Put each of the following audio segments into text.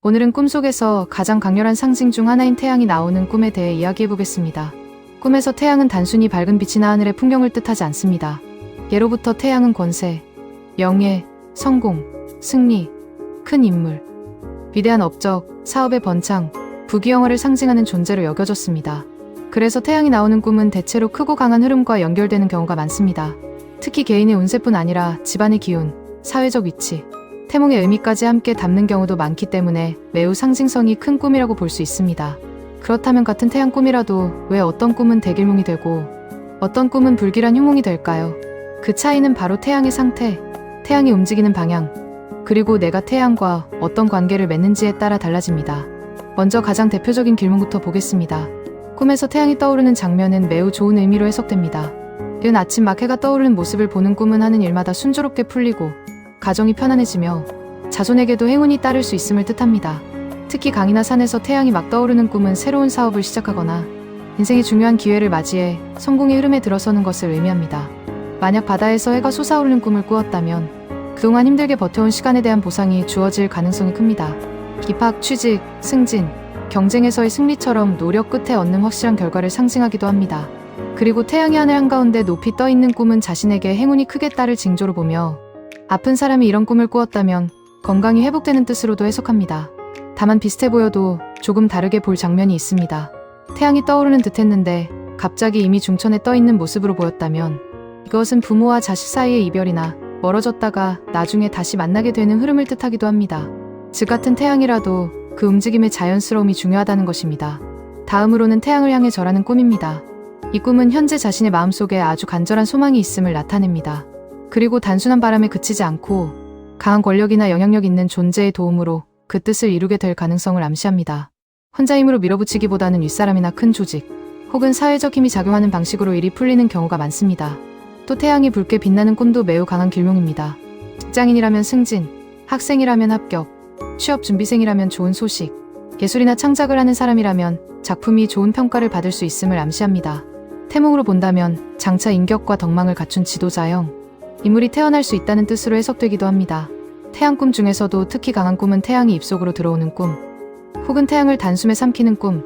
오늘은 꿈속에서 가장 강렬한 상징 중 하나인 태양이 나오는 꿈에 대해 이야기해보겠습니다. 꿈에서 태양은 단순히 밝은 빛이나 하늘의 풍경을 뜻하지 않습니다. 예로부터 태양은 권세, 명예, 성공, 승리, 큰 인물, 위대한 업적, 사업의 번창, 부귀영화를 상징하는 존재로 여겨졌습니다. 그래서 태양이 나오는 꿈은 대체로 크고 강한 흐름과 연결되는 경우가 많습니다. 특히 개인의 운세뿐 아니라 집안의 기운, 사회적 위치, 태몽의 의미까지 함께 담는 경우도 많기 때문에 매우 상징성이 큰 꿈이라고 볼 수 있습니다. 그렇다면 같은 태양 꿈이라도 왜 어떤 꿈은 대길몽이 되고 어떤 꿈은 불길한 흉몽이 될까요? 그 차이는 바로 태양의 상태, 태양이 움직이는 방향, 그리고 내가 태양과 어떤 관계를 맺는지에 따라 달라집니다. 먼저 가장 대표적인 길몽부터 보겠습니다. 꿈에서 태양이 떠오르는 장면은 매우 좋은 의미로 해석됩니다. 이른 아침 막 해가 떠오르는 모습을 보는 꿈은 하는 일마다 순조롭게 풀리고 가정이 편안해지며 자손에게도 행운이 따를 수 있음을 뜻합니다. 특히 강이나 산에서 태양이 막 떠오르는 꿈은 새로운 사업을 시작하거나 인생의 중요한 기회를 맞이해 성공의 흐름에 들어서는 것을 의미합니다. 만약 바다에서 해가 솟아오르는 꿈을 꾸었다면 그동안 힘들게 버텨온 시간에 대한 보상이 주어질 가능성이 큽니다. 입학, 취직, 승진, 경쟁에서의 승리처럼 노력 끝에 얻는 확실한 결과를 상징하기도 합니다. 그리고 태양이 하늘 한가운데 높이 떠 있는 꿈은 자신에게 행운이 크게 따를 징조로 보며 아픈 사람이 이런 꿈을 꾸었다면 건강이 회복되는 뜻으로도 해석합니다. 다만 비슷해 보여도 조금 다르게 볼 장면이 있습니다. 태양이 떠오르는 듯 했는데 갑자기 이미 중천에 떠 있는 모습으로 보였다면 이것은 부모와 자식 사이의 이별이나 멀어졌다가 나중에 다시 만나게 되는 흐름을 뜻하기도 합니다. 즉 같은 태양이라도 그 움직임의 자연스러움이 중요하다는 것입니다. 다음으로는 태양을 향해 절하는 꿈입니다. 이 꿈은 현재 자신의 마음속에 아주 간절한 소망이 있음을 나타냅니다. 그리고 단순한 바람에 그치지 않고 강한 권력이나 영향력 있는 존재의 도움으로 그 뜻을 이루게 될 가능성을 암시합니다. 혼자 힘으로 밀어붙이기보다는 윗사람이나 큰 조직, 혹은 사회적 힘이 작용하는 방식으로 일이 풀리는 경우가 많습니다. 또 태양이 붉게 빛나는 꿈도 매우 강한 길몽입니다. 직장인이라면 승진, 학생이라면 합격, 취업 준비생이라면 좋은 소식, 예술이나 창작을 하는 사람이라면 작품이 좋은 평가를 받을 수 있음을 암시합니다. 태몽으로 본다면 장차 인격과 덕망을 갖춘 지도자형, 인물이 태어날 수 있다는 뜻으로 해석되기도 합니다. 태양 꿈 중에서도 특히 강한 꿈은 태양이 입속으로 들어오는 꿈, 혹은 태양을 단숨에 삼키는 꿈,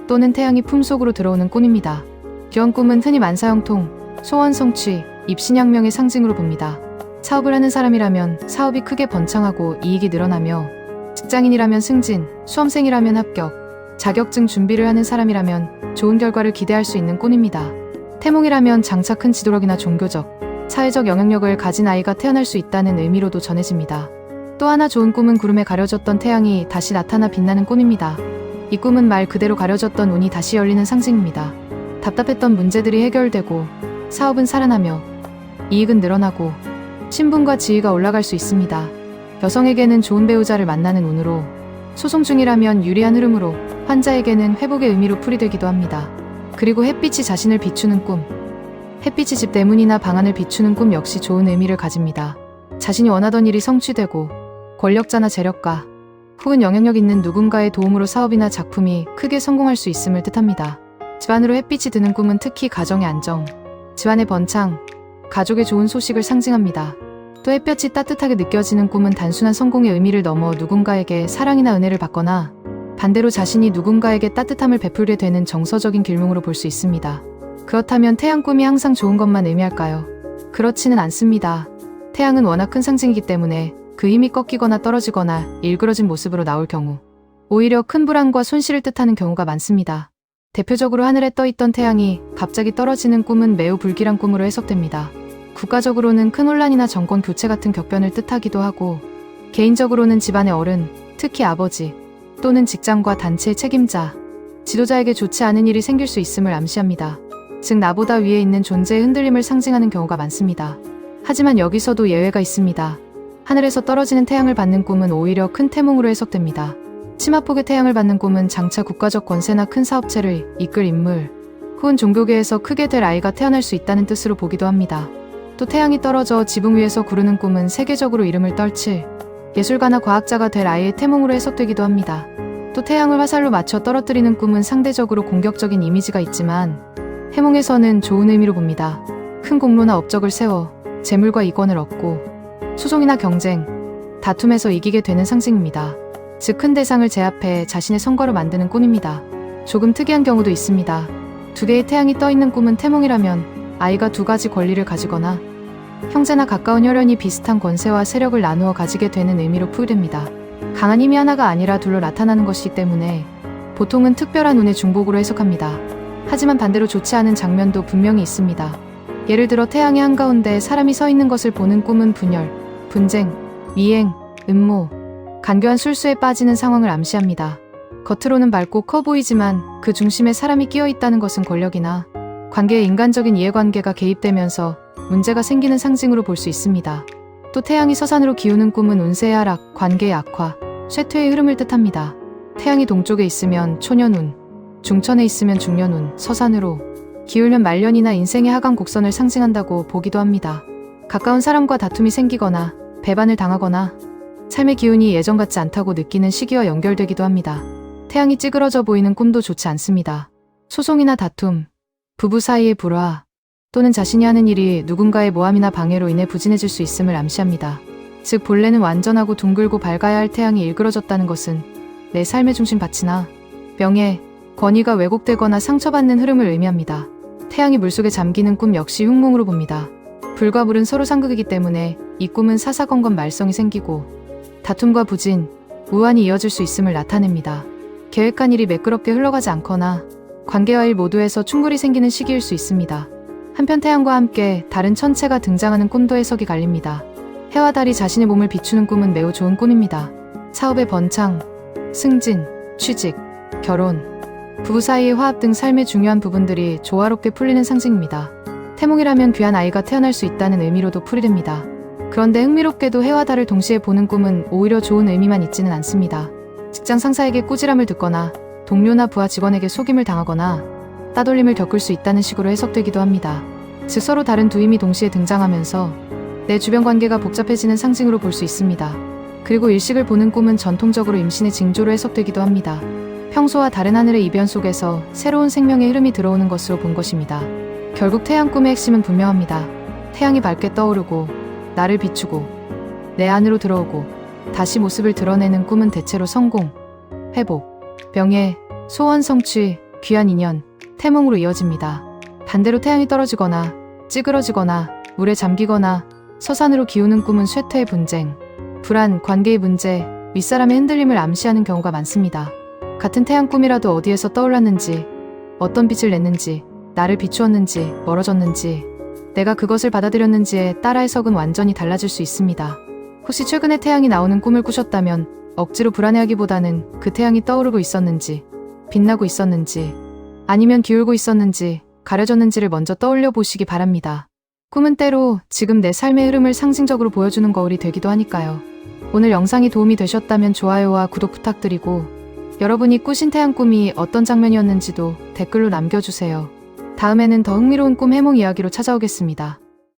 또는 태양이 품속으로 들어오는 꿈입니다. 이런 꿈은 흔히 만사형통, 소원 성취, 입신양명의 상징으로 봅니다. 사업을 하는 사람이라면 사업이 크게 번창하고 이익이 늘어나며, 직장인이라면 승진, 수험생이라면 합격, 자격증 준비를 하는 사람이라면 좋은 결과를 기대할 수 있는 꿈입니다. 태몽이라면 장차 큰 지도력이나 종교적, 사회적 영향력을 가진 아이가 태어날 수 있다는 의미로도 전해집니다. 또 하나 좋은 꿈은 구름에 가려졌던 태양이 다시 나타나 빛나는 꿈입니다. 이 꿈은 말 그대로 가려졌던 운이 다시 열리는 상징입니다. 답답했던 문제들이 해결되고 사업은 살아나며 이익은 늘어나고 신분과 지위가 올라갈 수 있습니다. 여성에게는 좋은 배우자를 만나는 운으로, 소송 중이라면 유리한 흐름으로, 환자에게는 회복의 의미로 풀이되기도 합니다. 그리고 햇빛이 자신을 비추는 꿈, 햇빛이 집 대문이나 방안을 비추는 꿈 역시 좋은 의미를 가집니다. 자신이 원하던 일이 성취되고 권력자나 재력가, 혹은 영향력 있는 누군가의 도움으로 사업이나 작품이 크게 성공할 수 있음을 뜻합니다. 집안으로 햇빛이 드는 꿈은 특히 가정의 안정, 집안의 번창, 가족의 좋은 소식을 상징합니다. 또 햇볕이 따뜻하게 느껴지는 꿈은 단순한 성공의 의미를 넘어 누군가에게 사랑이나 은혜를 받거나 반대로 자신이 누군가에게 따뜻함을 베풀게 되는 정서적인 길몽으로 볼 수 있습니다. 그렇다면 태양 꿈이 항상 좋은 것만 의미할까요? 그렇지는 않습니다. 태양은 워낙 큰 상징이기 때문에 그 힘이 꺾이거나 떨어지거나 일그러진 모습으로 나올 경우 오히려 큰 불안과 손실을 뜻하는 경우가 많습니다. 대표적으로 하늘에 떠있던 태양이 갑자기 떨어지는 꿈은 매우 불길한 꿈으로 해석됩니다. 국가적으로는 큰 혼란이나 정권 교체 같은 격변을 뜻하기도 하고, 개인적으로는 집안의 어른, 특히 아버지, 또는 직장과 단체의 책임자, 지도자에게 좋지 않은 일이 생길 수 있음을 암시합니다. 즉 나보다 위에 있는 존재의 흔들림을 상징하는 경우가 많습니다. 하지만 여기서도 예외가 있습니다. 하늘에서 떨어지는 태양을 받는 꿈은 오히려 큰 태몽으로 해석됩니다. 치마폭의 태양을 받는 꿈은 장차 국가적 권세나 큰 사업체를 이끌 인물, 혹은 종교계에서 크게 될 아이가 태어날 수 있다는 뜻으로 보기도 합니다. 또 태양이 떨어져 지붕 위에서 구르는 꿈은 세계적으로 이름을 떨칠 예술가나 과학자가 될 아이의 태몽으로 해석되기도 합니다. 또 태양을 화살로 맞춰 떨어뜨리는 꿈은 상대적으로 공격적인 이미지가 있지만 해몽에서는 좋은 의미로 봅니다. 큰 공로나 업적을 세워 재물과 이권을 얻고 소송이나 경쟁, 다툼에서 이기게 되는 상징입니다. 즉 큰 대상을 제압해 자신의 선거로 만드는 꿈입니다. 조금 특이한 경우도 있습니다. 두 개의 태양이 떠 있는 꿈은 태몽이라면 아이가 두 가지 권리를 가지거나 형제나 가까운 혈연이 비슷한 권세와 세력을 나누어 가지게 되는 의미로 풀이됩니다. 강한 힘이 하나가 아니라 둘로 나타나는 것이기 때문에 보통은 특별한 운의 중복으로 해석합니다. 하지만 반대로 좋지 않은 장면도 분명히 있습니다. 예를 들어 태양의 한가운데 사람이 서 있는 것을 보는 꿈은 분열, 분쟁, 미행, 음모, 간교한 술수에 빠지는 상황을 암시합니다. 겉으로는 맑고 커 보이지만 그 중심에 사람이 끼어 있다는 것은 권력이나 관계의 인간적인 이해관계가 개입되면서 문제가 생기는 상징으로 볼 수 있습니다. 또 태양이 서산으로 기우는 꿈은 운세의 하락, 관계의 악화, 쇠퇴의 흐름을 뜻합니다. 태양이 동쪽에 있으면 초년운, 중천에 있으면 중년운, 서산으로 기울면 말년이나 인생의 하강 곡선을 상징한다고 보기도 합니다. 가까운 사람과 다툼이 생기거나 배반을 당하거나 삶의 기운이 예전 같지 않다고 느끼는 시기와 연결되기도 합니다. 태양이 찌그러져 보이는 꿈도 좋지 않습니다. 소송이나 다툼, 부부 사이의 불화, 또는 자신이 하는 일이 누군가의 모함이나 방해로 인해 부진해질 수 있음을 암시합니다. 즉 본래는 완전하고 둥글고 밝아야 할 태양이 일그러졌다는 것은 내 삶의 중심 가치나 명예, 권위가 왜곡되거나 상처받는 흐름을 의미합니다. 태양이 물속에 잠기는 꿈 역시 흉몽으로 봅니다. 불과 물은 서로 상극이기 때문에 이 꿈은 사사건건 말썽이 생기고 다툼과 부진, 우환이 이어질 수 있음을 나타냅니다. 계획한 일이 매끄럽게 흘러가지 않거나 관계와 일 모두에서 충돌이 생기는 시기일 수 있습니다. 한편 태양과 함께 다른 천체가 등장하는 꿈도 해석이 갈립니다. 해와 달이 자신의 몸을 비추는 꿈은 매우 좋은 꿈입니다. 사업의 번창, 승진, 취직, 결혼, 부부 사이의 화합 등 삶의 중요한 부분들이 조화롭게 풀리는 상징입니다. 태몽이라면 귀한 아이가 태어날 수 있다는 의미로도 풀이됩니다. 그런데 흥미롭게도 해와 달을 동시에 보는 꿈은 오히려 좋은 의미만 있지는 않습니다. 직장 상사에게 꾸지람을 듣거나 동료나 부하 직원에게 속임을 당하거나 따돌림을 겪을 수 있다는 식으로 해석되기도 합니다. 즉 서로 다른 두 힘이 동시에 등장하면서 내 주변 관계가 복잡해지는 상징으로 볼 수 있습니다. 그리고 일식을 보는 꿈은 전통적으로 임신의 징조로 해석되기도 합니다. 평소와 다른 하늘의 이변 속에서 새로운 생명의 흐름이 들어오는 것으로 본 것입니다. 결국 태양 꿈의 핵심은 분명합니다. 태양이 밝게 떠오르고 나를 비추고 내 안으로 들어오고 다시 모습을 드러내는 꿈은 대체로 성공, 회복, 명예, 소원 성취, 귀한 인연, 태몽으로 이어집니다. 반대로 태양이 떨어지거나 찌그러지거나 물에 잠기거나 서산으로 기우는 꿈은 쇠퇴의 분쟁, 불안, 관계의 문제, 윗사람의 흔들림을 암시하는 경우가 많습니다. 같은 태양 꿈이라도 어디에서 떠올랐는지, 어떤 빛을 냈는지, 나를 비추었는지, 멀어졌는지, 내가 그것을 받아들였는지에 따라 해석은 완전히 달라질 수 있습니다. 혹시 최근에 태양이 나오는 꿈을 꾸셨다면 억지로 불안해하기보다는 그 태양이 떠오르고 있었는지, 빛나고 있었는지, 아니면 기울고 있었는지, 가려졌는지를 먼저 떠올려 보시기 바랍니다. 꿈은 때로 지금 내 삶의 흐름을 상징적으로 보여주는 거울이 되기도 하니까요. 오늘 영상이 도움이 되셨다면 좋아요와 구독 부탁드리고 여러분이 꾸신 태양 꿈이 어떤 장면이었는지도 댓글로 남겨주세요. 다음에는 더 흥미로운 꿈 해몽 이야기로 찾아오겠습니다.